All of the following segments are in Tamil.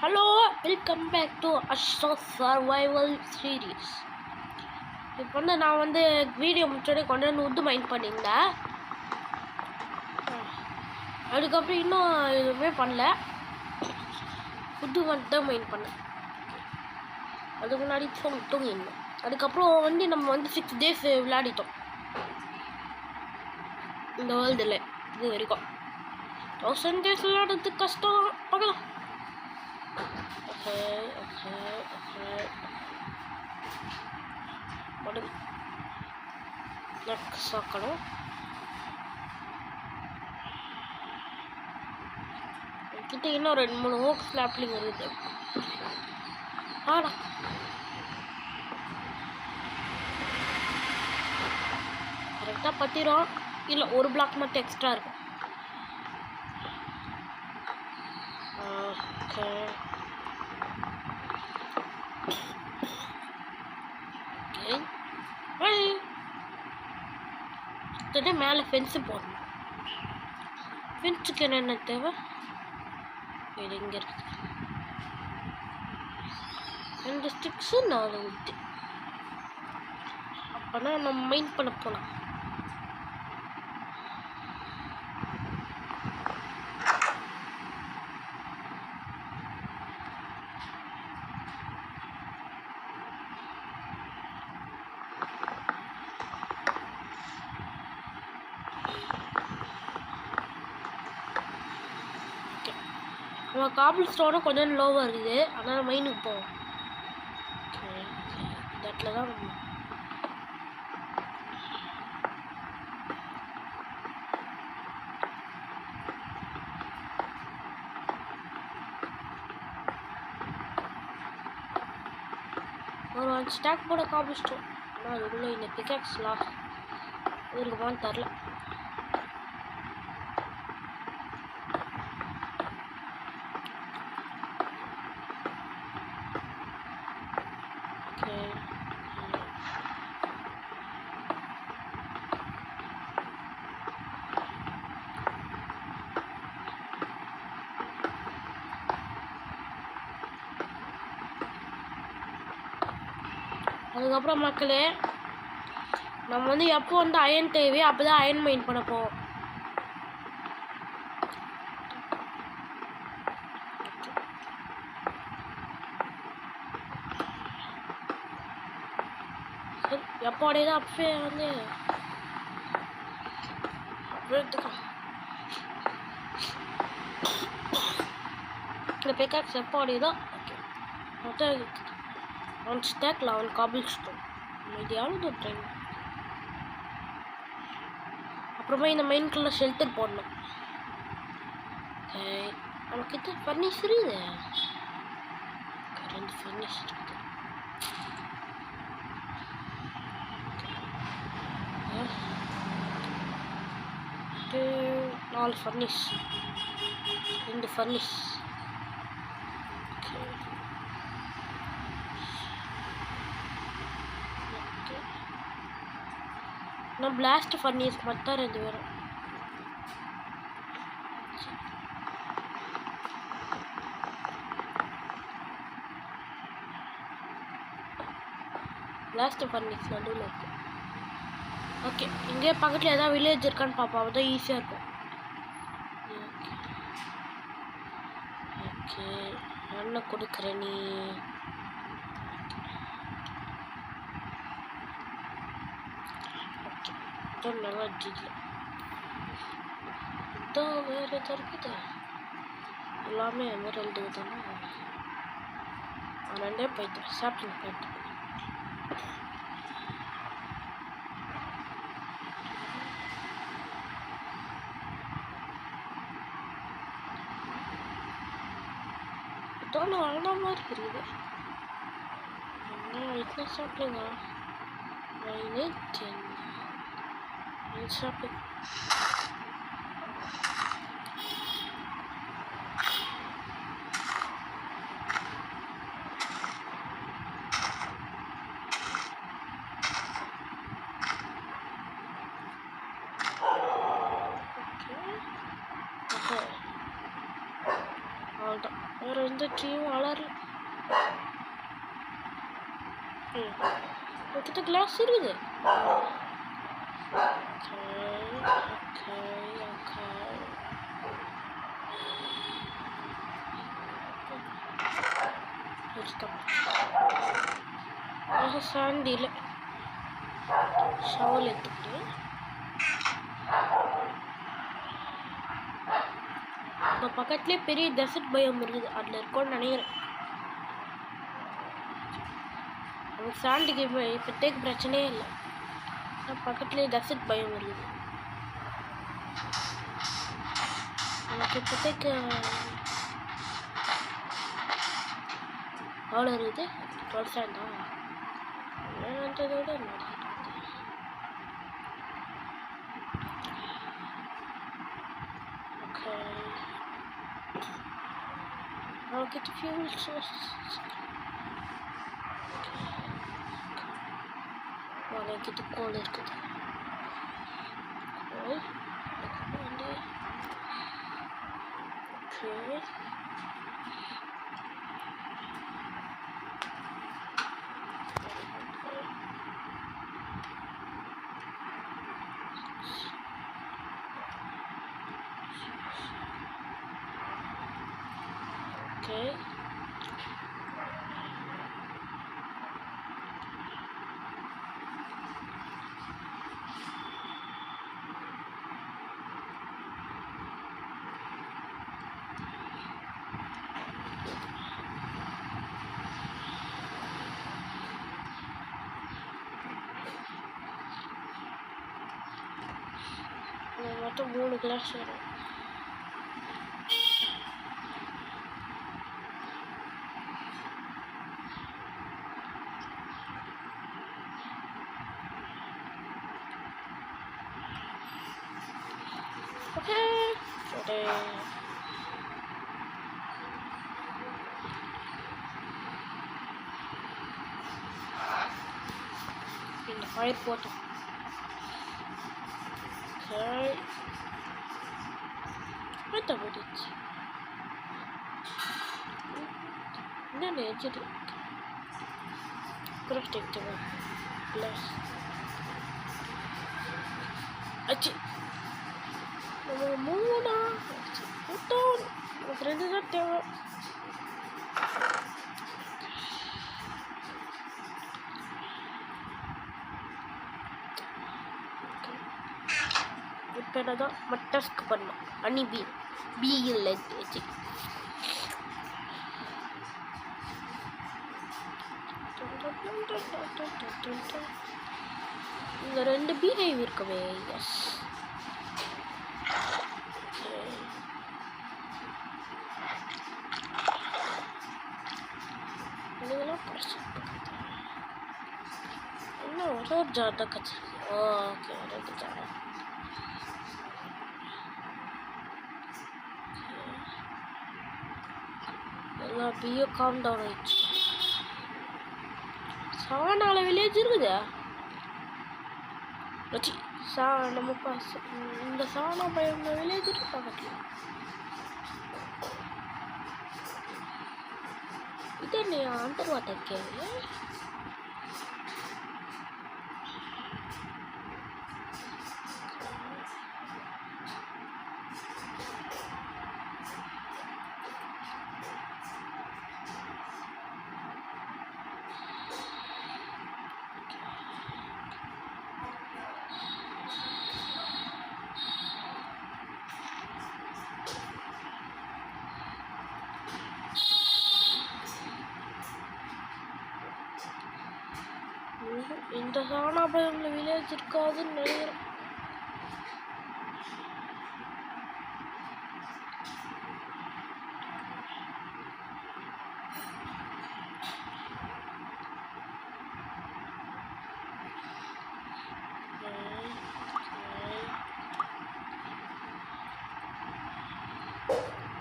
Hello, welcome back to Ashra Survival Series. இப்போ நான் வீடியோ முடிச்சோடனே கொண்டு உட்டு மைண்ட் பண்ணியிருந்தேன். அதுக்கப்புறம் இன்னும் எதுவுமே பண்ணல. உட்டு மட்டும் தான் மைண்ட் பண்ணேன். அதுக்கு முன்னாடி தூங்கியிருந்தேன். அதுக்கப்புறம் நம்ம 6 days விளையாடிட்டோம் இந்த வேர்ல்டில். இது வரைக்கும் 1000 days விளையாடுறதுக்கு கஷ்டம். பார்க்கலாம். Okay. சாக்கணும். கிட்ட இன்னும் 2-3 ஹோக் ஸ்லாப்லிங் இருக்குது. ஆடா கரெக்டாக பற்றிடும். இல்லை ஒரு பிளாக் மட்டும் எக்ஸ்ட்ரா இருக்கும். ஓகே மேலே ஃபென்ஸு போடணும். ஃபென்ஸுக்கு என்னென்ன தேவை? இது இங்கே இருக்குது. 2 ஸ்டிக்ஸு 4 wood. அப்போனா நம்ம மைண்ட் பண்ண போகலாம். நம்ம காபிள் ஸ்டோனும் கொஞ்சம் லோவாக இருக்குது. அதனால் மைனுக்கு போவோம். இந்த இடத்துல தான் ஒரு 1 ஸ்டாக் போட காபிள் ஸ்டோன். ஆனால் அதுக்குள்ளே இந்த பிக்காக்ஸ் லாஸ் இருக்குமான்னு தெரில. அதுக்கப்புறம் மக்களே நம்ம எப்போ அயன் தேவையோ அப்போ தான் அயன் மைண்ட் பண்ண போவோம். எப்போ அடையுதோ அப்பவே எடுத்துக்கலாம். இந்த பிக்காக்ஸ் எப்போ அடையுதோ ஓகே மொத்தம் 1 stack 11 cobblestone. இது எவ்வளோ ட்ரெயின். அப்புறமா இந்த மைன்குள்ளே ஷெல்டர் போடணும். நமக்கிட்ட ஃபர்னிஷ் இருக்குது. 2 ஃபர்னிஷ் இருக்குது. 4 ஃபர்னிஷ், 2 ஃபர்னிஷ். நான் பிளாஸ்ட் ஃபர்னிஸ் மட்டும் 2 வரும். பிளாஸ்ட் ஃபர்னிஸ் நடுவில் இருக்கு. ஓகே இங்கே பக்கத்தில் ஏதாவது வில்லேஜ் இருக்கான்னு பார்ப்போம். அதுதான் ஈஸியாக இருக்கும். ஓகே என்ன கொடுக்குற நீ? நல்லா ஜிஜி இதான் வேறு எதாவது இருக்குது. எல்லாமே எமரல்டு தானே. 2 போயிட்டு ஷாப்பிங் போயிட்டு இதோட வளர்ந்த மாதிரி இருக்குது. இத்தனை ஷாப்பிங்கா? 9 10 shopping. வேறு எந்த பேட்டரியும் வளரல. கிட்ட கிளாஸ் இருக்குது. சாண்டியில் ஷவல் எடுத்துக்கிட்டு இப்போ பக்கத்துலேயே பெரிய டெசர்ட் பயம் இருக்குது. அதில் இருக்கும்னு நினைக்கிறேன். அவங்க சாண்டுக்கு இப்போதைக்கு பிரச்சனையே இல்லை. பக்கத்துலேயே டெசர்ட் பயம் இருக்குது. எனக்கு இப்போதைக்கு எவ்வளோ இருக்குது? 12 சாண்டா விட I'll get the fuel sources. I'll get the coal. Okay. Okay. மொத்தம் 3 கிளாஸ் வரும். இந்த ஃபயர் போட்டோம். Okay. What about it? No, actually. Crafting table. Plus. Achi. Muna. Put down. Friends are there. இப்போ தான் மட்டஸ்க் பண்ணோம். அனி பி இல்லை இந்த 2 பீஹைவ் இருக்கவே. எஸ் இதெல்லாம் பிரச்சனை இன்னும் ஒரு ஜார் தான் கட்சி. ஓகே ஒரு ஜார். எல்லாம் பியோ காம் டவுன் ஆயிடுச்சு. சானால வில்லேஜ் இருக்குதா? நம்ம இந்த சானா பயம் வில்லேஜ் இருக்கு பக்கத்தில். இது என்ன அண்டர் வாட்டர் கேவு? இந்த சானாபயம்ல வில்லேஜ் இருக்காதுன்னு நினைக்கிறேன்.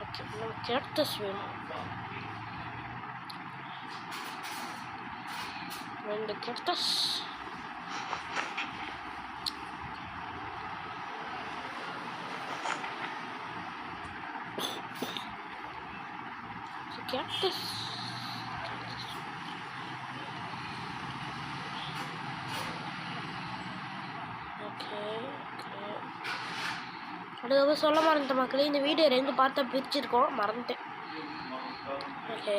ஓகே நமக்கு கேக்டஸ் வேணும். 2 கேக்டஸ். क्या this. Okay okay. அதுக்கப்புறம் சொல்ல மறந்துட்டேன் மக்களே, இந்த வீடியோ 2 பார்த்தா பிரிச்சிருக்கோம், மறந்துட்டேன். ஓகே